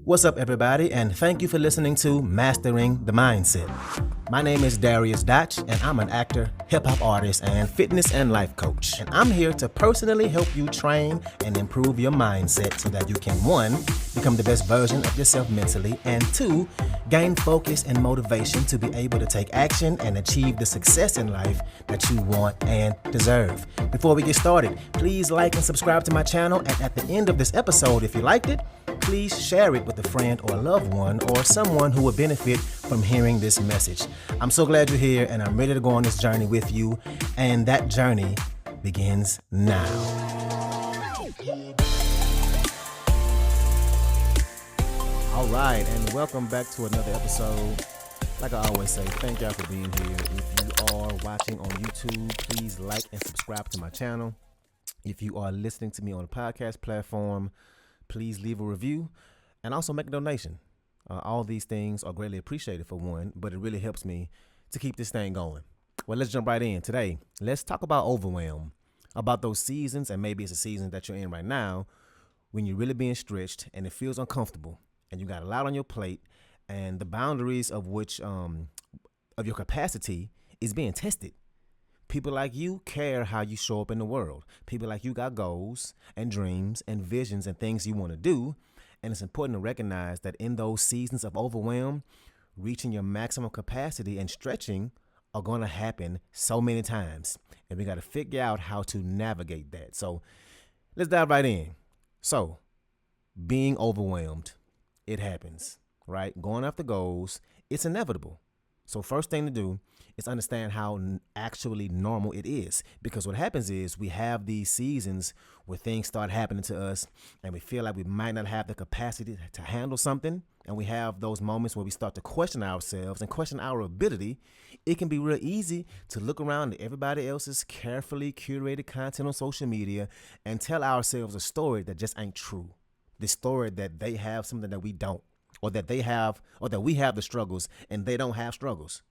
What's up, everybody, and thank you for listening to Mastering the Mindset. My name is Dariusdotch, and I'm an actor, hip-hop artist, and fitness and life coach. And I'm here to personally help you train and improve your mindset so that you can, 1, become the best version of yourself mentally, and 2, gain focus and motivation to be able to take action and achieve the success in life that you want and deserve. Before we get started, please like and subscribe to my channel, and at the end of this episode, if you liked it, please share it with a friend or a loved one or someone who would benefit from hearing this message. I'm so glad you're here, and I'm ready to go on this journey with you, and that journey begins now. All right, and welcome back to another episode. Like I always say, thank y'all for being here. If you are watching on YouTube, please like and subscribe to my channel. If you are listening to me on a podcast platform, please leave a review and also make a donation. All these things are greatly appreciated, for one, but it really helps me to keep this thing going. Well, let's jump right in. Today, let's talk about overwhelm, about those seasons, and maybe it's a season that you're in right now when you're really being stretched and it feels uncomfortable and you got a lot on your plate and the boundaries of which of your capacity is being tested. People like you care how you show up in the world. People like you got goals and dreams and visions and things you want to do. And it's important to recognize that in those seasons of overwhelm, reaching your maximum capacity and stretching are going to happen so many times. And we got to figure out how to navigate that. So let's dive right in. So being overwhelmed, it happens, right? Going after goals, it's inevitable. So first thing to do is understand how actually normal it is. Because what happens is we have these seasons where things start happening to us and we feel like we might not have the capacity to handle something. And we have those moments where we start to question ourselves and question our ability. It can be real easy to look around at everybody else's carefully curated content on social media and tell ourselves a story that just ain't true. The story that they have something that we don't. Or that they have, or that we have the struggles and they don't have struggles.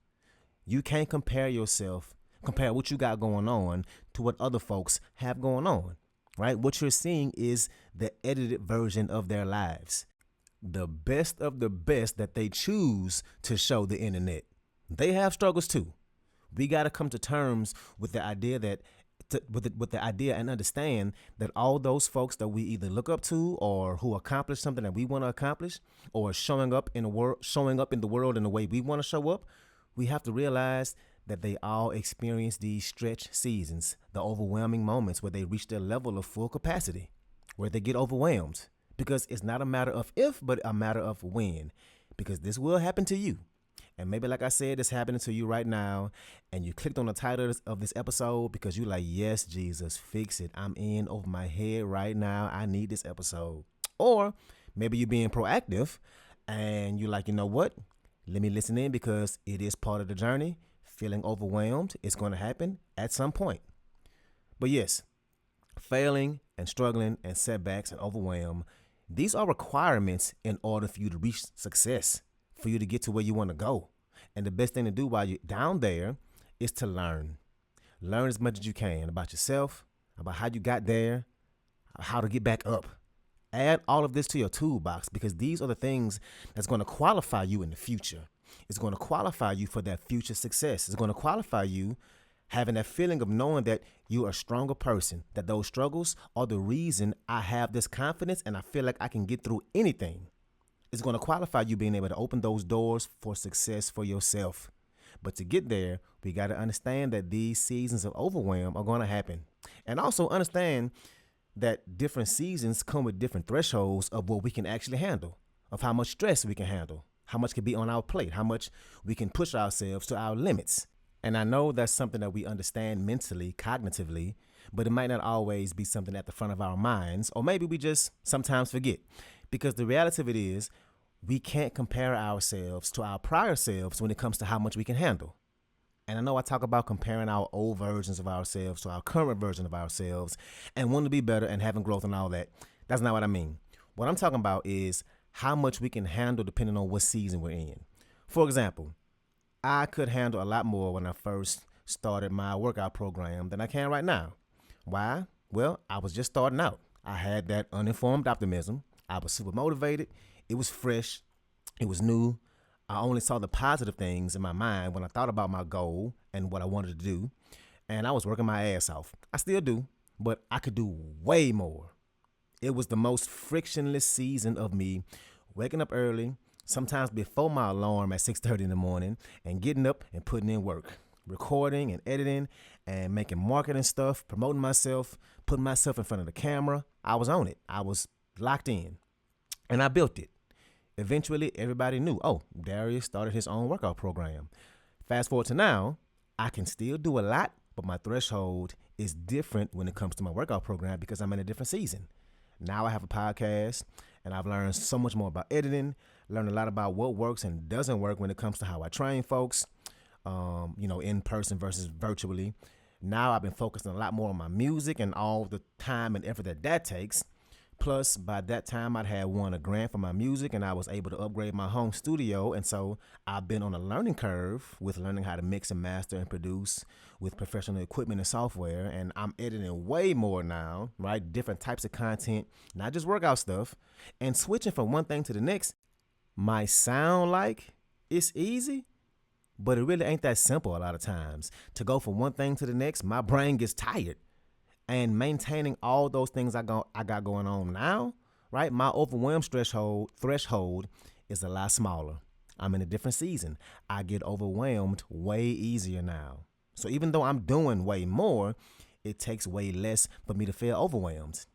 You can't compare what you got going on to what other folks have going on, right? What you're seeing is the edited version of their lives. The best of the best that they choose to show the internet. They have struggles too. We got to come to terms with the idea that with the idea and understand that all those folks that we either look up to or who accomplish something that we want to accomplish or showing up in the world in the way we want to show up, we have to realize that they all experience these stretch seasons, the overwhelming moments where they reach their level of full capacity, where they get overwhelmed, because it's not a matter of if, but a matter of when, because this will happen to you. And maybe, like I said, it's happening to you right now, and you clicked on the title of this episode because you're like, yes, Jesus, fix it. I'm in over my head right now. I need this episode. Or maybe you're being proactive, and you're like, you know what? Let me listen in because it is part of the journey. Feeling overwhelmed, it's going to happen at some point. But yes, failing and struggling and setbacks and overwhelm, these are requirements in order for you to reach success, for you to get to where you want to go. And the best thing to do while you're down there is to learn. Learn as much as you can about yourself, about how you got there, how to get back up. Add all of this to your toolbox because these are the things that's going to qualify you in the future. It's going to qualify you for that future success. It's going to qualify you having that feeling of knowing that you're a stronger person, that those struggles are the reason I have this confidence and I feel like I can get through anything. It's going to qualify you being able to open those doors for success for yourself. But to get there, we got to understand that these seasons of overwhelm are going to happen. And also understand that different seasons come with different thresholds of what we can actually handle, of how much stress we can handle, how much can be on our plate, how much we can push ourselves to our limits. And I know that's something that we understand mentally, cognitively, but it might not always be something at the front of our minds, or maybe we just sometimes forget. Because the reality of it is, we can't compare ourselves to our prior selves when it comes to how much we can handle. And I know I talk about comparing our old versions of ourselves to our current version of ourselves and wanting to be better and having growth and all that. That's not what I mean. What I'm talking about is how much we can handle depending on what season we're in. For example, I could handle a lot more when I first started my workout program than I can right now. Why? Well, I was just starting out. I had that uninformed optimism. I was super motivated. It was fresh. It was new. I only saw the positive things in my mind when I thought about my goal and what I wanted to do. And I was working my ass off. I still do, but I could do way more. It was the most frictionless season of me waking up early, sometimes before my alarm at 6:30 in the morning, and getting up and putting in work, recording and editing and making marketing stuff, promoting myself, putting myself in front of the camera. I was on it. I was locked in, and I built it. Eventually, everybody knew, oh, Darius started his own workout program. Fast forward to now, I can still do a lot, but my threshold is different when it comes to my workout program because I'm in a different season. Now I have a podcast, and I've learned so much more about editing, learned a lot about what works and doesn't work when it comes to how I train folks, in person versus virtually. Now I've been focusing a lot more on my music and all the time and effort that takes. Plus, by that time, I'd had won a grant for my music, and I was able to upgrade my home studio. And so I've been on a learning curve with learning how to mix and master and produce with professional equipment and software. And I'm editing way more now, right? Different types of content, not just workout stuff. And switching from one thing to the next might sound like it's easy, but it really ain't that simple a lot of times. To go from one thing to the next, my brain gets tired. And maintaining all those things I got going on now, right? My overwhelm threshold is a lot smaller. I'm in a different season. I get overwhelmed way easier now. So even though I'm doing way more, it takes way less for me to feel overwhelmed.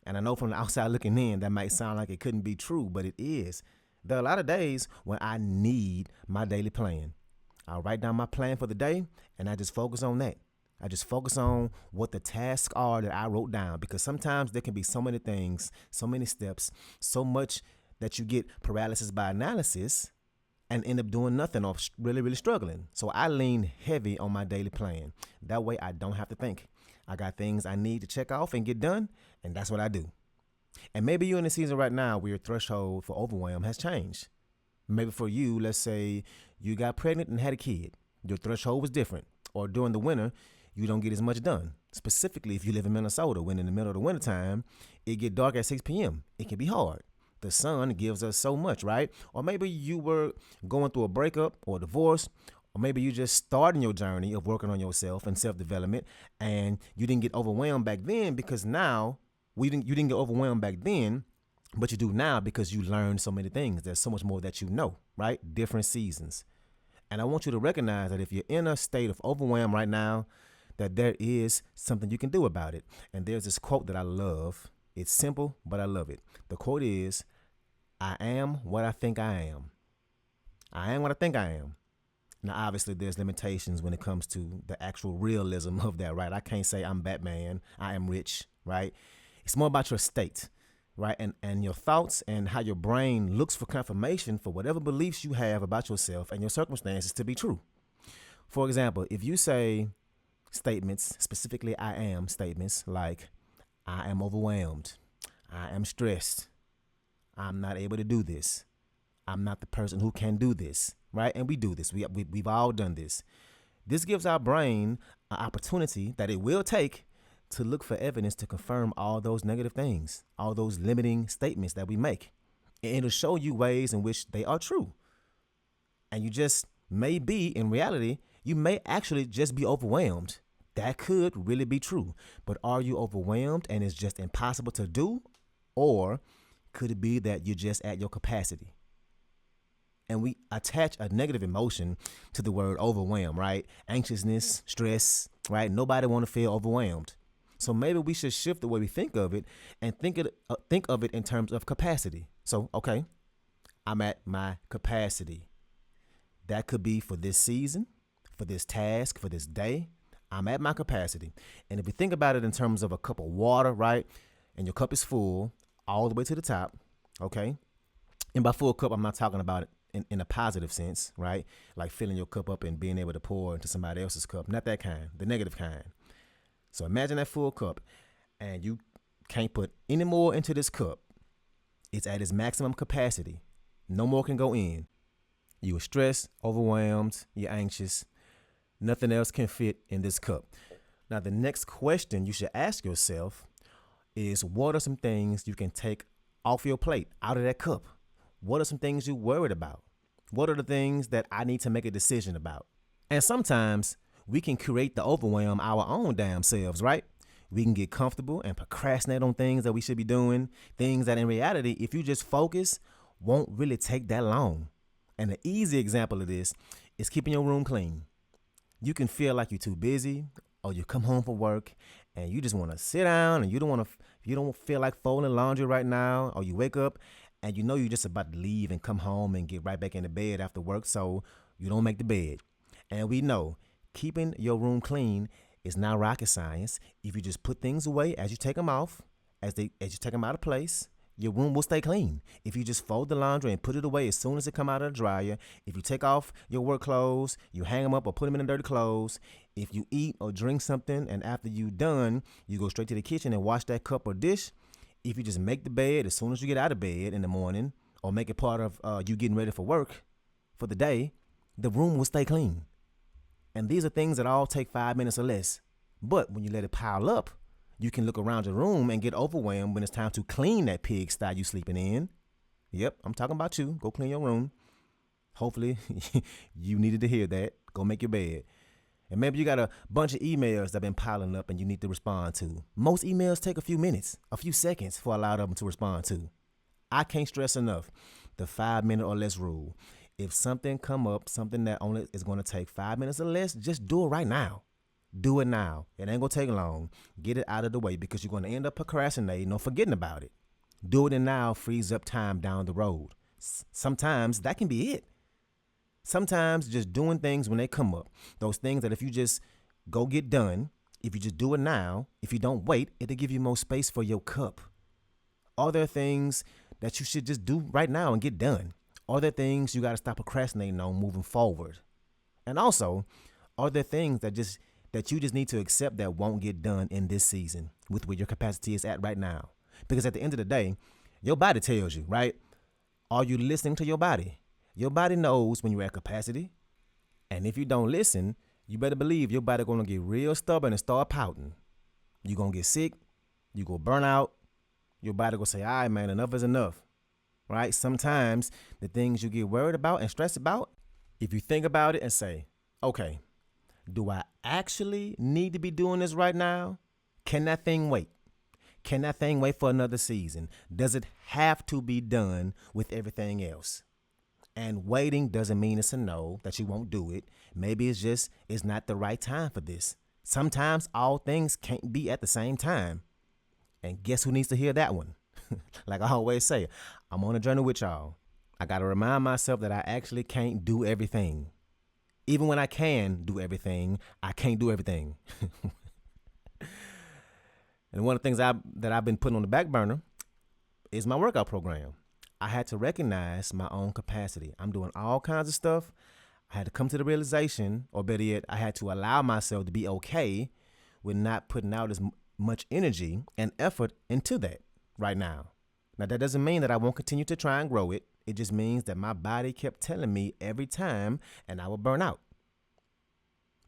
And I know from the outside looking in, that might sound like it couldn't be true, but it is. There are a lot of days when I need my daily plan. I'll write down my plan for the day, and I just focus on that. I just focus on what the tasks are that I wrote down, because sometimes there can be so many things, so many steps, so much that you get paralysis by analysis and end up doing nothing or really, really struggling. So I lean heavy on my daily plan. That way I don't have to think. I got things I need to check off and get done, and that's what I do. And maybe you're in a season right now where your threshold for overwhelm has changed. Maybe for you, let's say you got pregnant and had a kid. Your threshold was different. Or during the winter, you don't get as much done. Specifically, if you live in Minnesota, when in the middle of the wintertime, it get dark at 6 p.m. It can be hard. The sun gives us so much, right? Or maybe you were going through a breakup or a divorce, or maybe you just starting your journey of working on yourself and self-development, and you didn't get overwhelmed back then because now, you didn't get overwhelmed back then, but you do now because you learned so many things. There's so much more that you know, right? Different seasons. And I want you to recognize that if you're in a state of overwhelm right now, that there is something you can do about it. And there's this quote that I love. It's simple, but I love it. The quote is, I am what I think I am. I am what I think I am. Now, obviously, there's limitations when it comes to the actual realism of that, right? I can't say I'm Batman, I am rich, right? It's more about your state, right? And your thoughts and how your brain looks for confirmation for whatever beliefs you have about yourself and your circumstances to be true. For example, if you say statements, specifically I am statements like, I am overwhelmed, I am stressed, I'm not able to do this, I'm not the person who can do this, right? And we do this. We've all done this. This gives our brain an opportunity that it will take to look for evidence to confirm all those negative things, all those limiting statements that we make. And it'll show you ways in which they are true. And you just may be, in reality, you may actually just be overwhelmed. That could really be true. But are you overwhelmed and it's just impossible to do? Or could it be that you're just at your capacity? And we attach a negative emotion to the word overwhelm, right? Anxiousness, stress, right? Nobody want to feel overwhelmed. So maybe we should shift the way we think of it and think of it in terms of capacity. So, okay, I'm at my capacity. That could be for this season, for this task, for this day. I'm at my capacity. And if we think about it in terms of a cup of water, right? And your cup is full all the way to the top, okay? And by full cup, I'm not talking about it in a positive sense, right? Like filling your cup up and being able to pour into somebody else's cup. Not that kind, the negative kind. So imagine that full cup and you can't put any more into this cup. It's at its maximum capacity. No more can go in. You are stressed, overwhelmed, you're anxious. Nothing else can fit in this cup. Now, the next question you should ask yourself is, what are some things you can take off your plate, out of that cup? What are some things you're worried about? What are the things that I need to make a decision about? And sometimes we can create the overwhelm our own damn selves, right? We can get comfortable and procrastinate on things that we should be doing, things that in reality, if you just focus, won't really take that long. And an easy example of this is keeping your room clean. You can feel like you're too busy, or you come home from work and you just want to sit down and you don't feel like folding laundry right now, or you wake up and you know you're just about to leave and come home and get right back into bed after work, so you don't make the bed. And we know keeping your room clean is not rocket science. If you just put things away as you take them off, as you take them out of place, your room will stay clean. If you just fold the laundry and put it away as soon as it come out of the dryer, if you take off your work clothes, you hang them up or put them in the dirty clothes, if you eat or drink something and after you done, you go straight to the kitchen and wash that cup or dish, if you just make the bed as soon as you get out of bed in the morning, or make it part of you getting ready for work for the day, the room will stay clean. And these are things that all take 5 minutes or less. But when you let it pile up, you can look around your room and get overwhelmed when it's time to clean that pigsty you sleeping in. Yep, I'm talking about you. Go clean your room. Hopefully, you needed to hear that. Go make your bed. And maybe you got a bunch of emails that have been piling up and you need to respond to. Most emails take a few minutes, a few seconds for a lot of them to respond to. I can't stress enough the 5 minute or less rule. If something come up, something that only is going to take 5 minutes or less, just do it right now. Do it now. It ain't going to take long. Get it out of the way, because you're going to end up procrastinating or forgetting about it. Do it and now frees up time down the road. Sometimes that can be it. Sometimes just doing things when they come up, those things that if you just go get done, if you just do it now, if you don't wait, it'll give you more space for your cup. Are there things that you should just do right now and get done? Are there things you got to stop procrastinating on moving forward? And also, are there things that you just need to accept that won't get done in this season with where your capacity is at right now? Because at the end of the day, your body tells you, right? Are you listening to your body? Your body knows when you're at capacity. And if you don't listen, you better believe your body going to get real stubborn and start pouting. You're going to get sick. You're going to burn out. Your body going to say, all right, man, enough is enough. Right? Sometimes the things you get worried about and stressed about, if you think about it and say, okay, do I actually need to be doing this right now? Can that thing wait? Can that thing wait for another season? Does it have to be done with everything else? And waiting doesn't mean it's a no, that you won't do it. Maybe it's not the right time for this. Sometimes all things can't be at the same time. And guess who needs to hear that one? Like I always say, I'm on a journey with y'all. I got to remind myself that I actually can't do everything. Even when I can do everything, I can't do everything. And one of the things that I've been putting on the back burner is my workout program. I had to recognize my own capacity. I'm doing all kinds of stuff. I had to come to the realization, or better yet, I had to allow myself to be okay with not putting out as much energy and effort into that right now. Now, that doesn't mean that I won't continue to try and grow it. It just means that my body kept telling me every time, and I would burn out.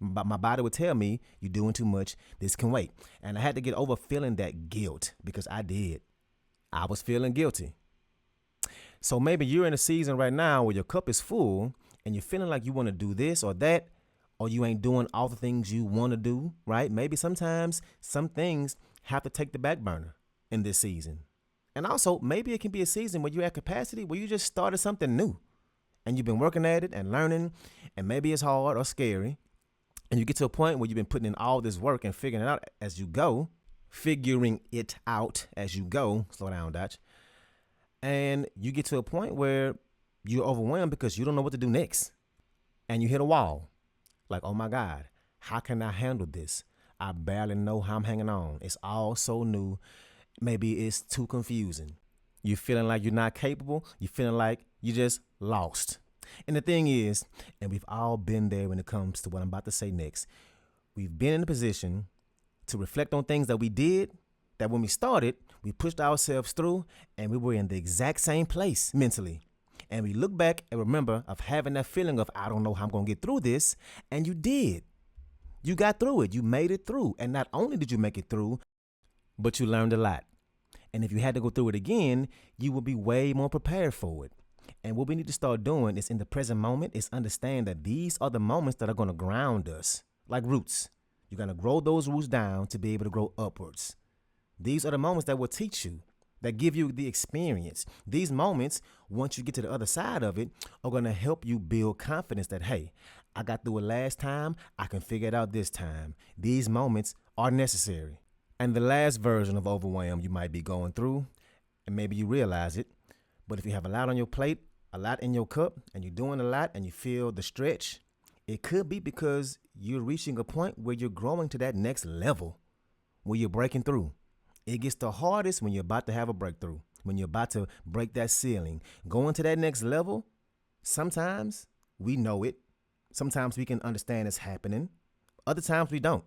But my body would tell me, you're doing too much, this can wait. And I had to get over feeling that guilt, because I did. I was feeling guilty. So maybe you're in a season right now where your cup is full and you're feeling like you want to do this or that, or you ain't doing all the things you want to do, right? Maybe sometimes some things have to take the back burner in this season. And also, maybe it can be a season where you're at capacity, where you just started something new and you've been working at it and learning, and maybe it's hard or scary. And you get to a point where you've been putting in all this work and figuring it out as you go, slow down, Dotch. And you get to a point where you're overwhelmed because you don't know what to do next. And you hit a wall. Like, oh my God, how can I handle this? I barely know how I'm hanging on. It's all so new. Maybe it's too confusing. You're feeling like you're not capable. You're feeling like you're just lost. And the thing is, and we've all been there when it comes to what I'm about to say next, we've been in a position to reflect on things that we did, that when we started, we pushed ourselves through, and we were in the exact same place mentally. And we look back and remember of having that feeling of, I don't know how I'm going to get through this. And you did. You got through it. You made it through. And not only did you make it through, but you learned a lot. And if you had to go through it again, you will be way more prepared for it. And what we need to start doing is in the present moment is understand that these are the moments that are going to ground us like roots. You're going to grow those roots down to be able to grow upwards. These are the moments that will teach you, that give you the experience. These moments, once you get to the other side of it, are going to help you build confidence that, hey, I got through it last time, I can figure it out this time. These moments are necessary. And the last version of overwhelm you might be going through, and maybe you realize it, but if you have a lot on your plate, a lot in your cup, and you're doing a lot and you feel the stretch, it could be because you're reaching a point where you're growing to that next level, where you're breaking through. It gets the hardest when you're about to have a breakthrough, when you're about to break that ceiling. Going to that next level, sometimes we know it. Sometimes we can understand it's happening. Other times we don't.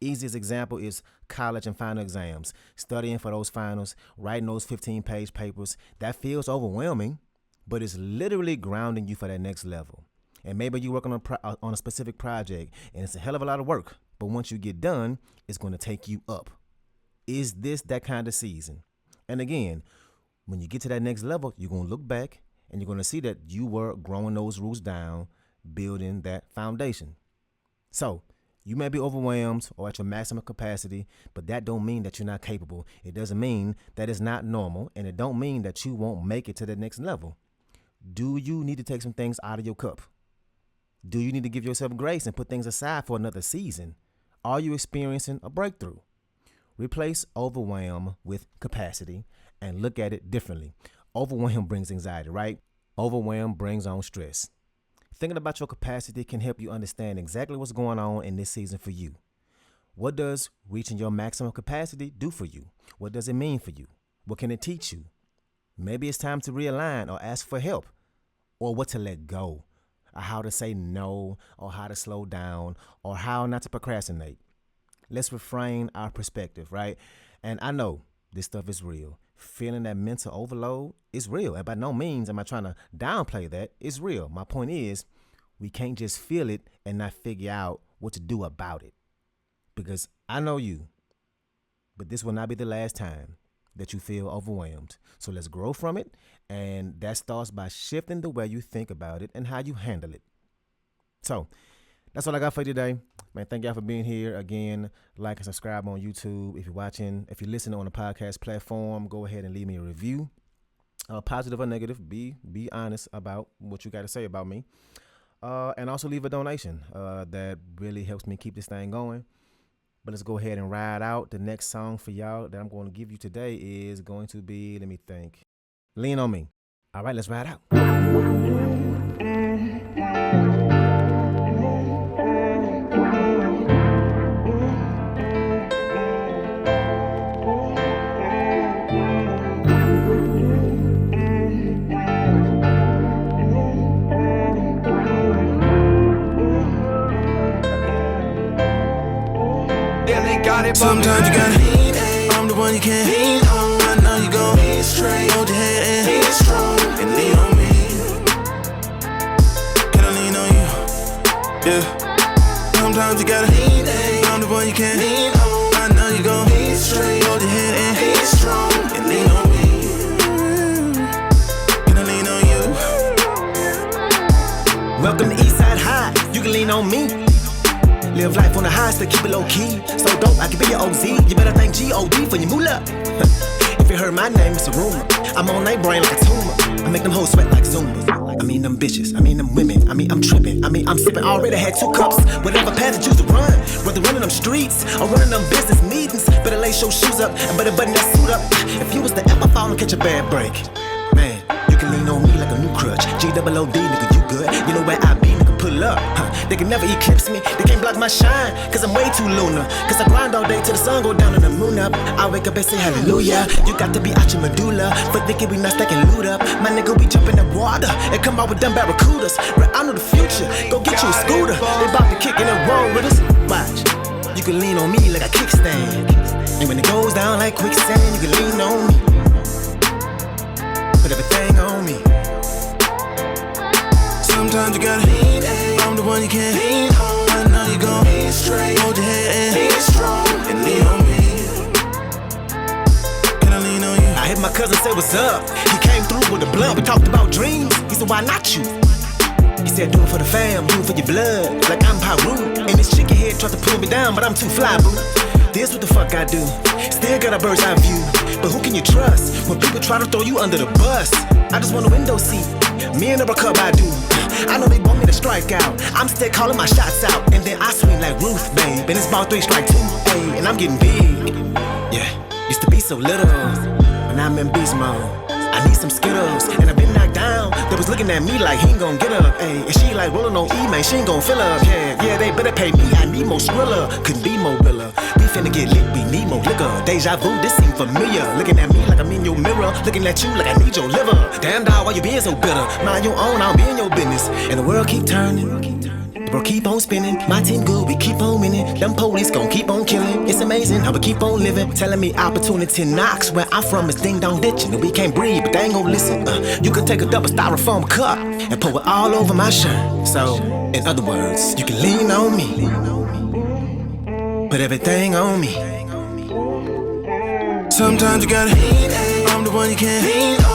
Easiest example is college and final exams. Studying for those finals, writing those 15-page papers. That feels overwhelming, but it's literally grounding you for that next level. And maybe you're working on a specific project, and it's a hell of a lot of work. But once you get done, it's going to take you up. Is this that kind of season? And again, when you get to that next level, you're going to look back and you're going to see that you were growing those roots down, building that foundation. So you may be overwhelmed or at your maximum capacity, but that don't mean that you're not capable. It doesn't mean that it's not normal, and it don't mean that you won't make it to the next level. Do you need to take some things out of your cup? Do you need to give yourself grace and put things aside for another season? Are you experiencing a breakthrough? Replace overwhelm with capacity and look at it differently. Overwhelm brings anxiety, right? Overwhelm brings on stress. Thinking about your capacity can help you understand exactly what's going on in this season for you. What does reaching your maximum capacity do for you? What does it mean for you? What can it teach you? Maybe it's time to realign or ask for help, or what to let go, or how to say no, or how to slow down, or how not to procrastinate. Let's reframe our perspective, right? And I know this stuff is real. Feeling that mental overload is real. And by no means am I trying to downplay that. It's real. My point is, we can't just feel it and not figure out what to do about it. Because I know you, but this will not be the last time that you feel overwhelmed. So let's grow from it. And that starts by shifting the way you think about it and how you handle it. So that's all I got for you today. Man, thank y'all for being here. Again, like and subscribe on YouTube. If you're listening on a podcast platform, go ahead and leave me a review. Positive or negative, be honest about what you got to say about me. And also leave a donation. That really helps me keep this thing going. But let's go ahead and ride out. The next song for y'all that I'm going to give you today is going to be, let me think, Lean on Me. All right, let's ride out. Sometimes you gotta lean, I'm the one you can't lean on. I know you gon' lean straight, hold your head and lean strong, and lean on me. Can I lean on you? Yeah. Sometimes you gotta lean, I'm the one you can't lean on. I know you gon' lean straight, hold your head and lean strong, and lean on me. Can I lean on you? Welcome to Eastside High, you can lean on me. Live life on the high, still keep it low key. So dope, I can be your OZ. You better thank G.O.D. for your moolah. If you heard my name, it's a rumor. I'm on they brain like a tumor. I make them hoes sweat like Zumbas. I mean them bitches, I mean them women. I mean I'm tripping, I mean I'm sipping. Already had 2 cups. Whatever path you choose to run, whether running them streets or running them business meetings, better lace your shoes up and better button that suit up. If you was to ever fall and catch a bad break, man, you can lean on me like a new crutch. G-double-O-D, nigga, you good. You know where I be, nigga, pull up. They can never eclipse me, they can't block my shine, cause I'm way too lunar. Cause I grind all day till the sun go down and the moon up. I wake up and say hallelujah. You got to be out your medulla, for thinking we not stacking loot up. My nigga, we jump in the water and come out with them barracudas. Right, I know the future, go get you a scooter. They bout to kick and then roll with us. Watch, you can lean on me like a kickstand, and when it goes down like quicksand, you can lean on me. Put everything on me. Sometimes you gotta lean, I'm the one you can't lean on. I know you gon' lean straight, hold your head and lean strong, and lean on me. my cousin said, what's up? He came through with a blunt, we talked about dreams. He said, why not you? He said, do it for the fam, do it for your blood, like I'm Pyru. And this chicken head tried to pull me down, but I'm too fly, boo. This what the fuck I do. Still got a bird's eye view, but who can you trust when people try to throw you under the bus? I just want a window seat, me and the cup I do. I know they want me to strike out, I'm still calling my shots out. And then I swing like Ruth, babe, and it's ball 3 strike 2, ayy, and I'm getting big. Yeah, used to be so little, but now I'm in beast mode. I need some Skittles, and I've been knocked down. They was looking at me like he ain't gon' get up, ayy. And she like rolling on E, man, she ain't gon' fill up, yeah, they better pay me, I need more Skrilla. Couldn't be more realer, we finna get lit, we need more liquor. Deja vu, this seem familiar. Looking at me like I'm in your mirror, looking at you like I need your liver. Damn dog, why you being so bitter? Mind your own, I'll be in your business. And the world keep turning, bro, keep on spinning. My team good, we keep on winning. Them police gon' keep on killing. It's amazing how we keep on living. Telling me opportunity knocks. Where I'm from is ding dong ditching. And we can't breathe, but they ain't gon' listen. You could take a double styrofoam cup and pour it all over my shirt. So, in other words, you can lean on me, put everything on me. Sometimes you gotta lean, I'm the one you can't lean on.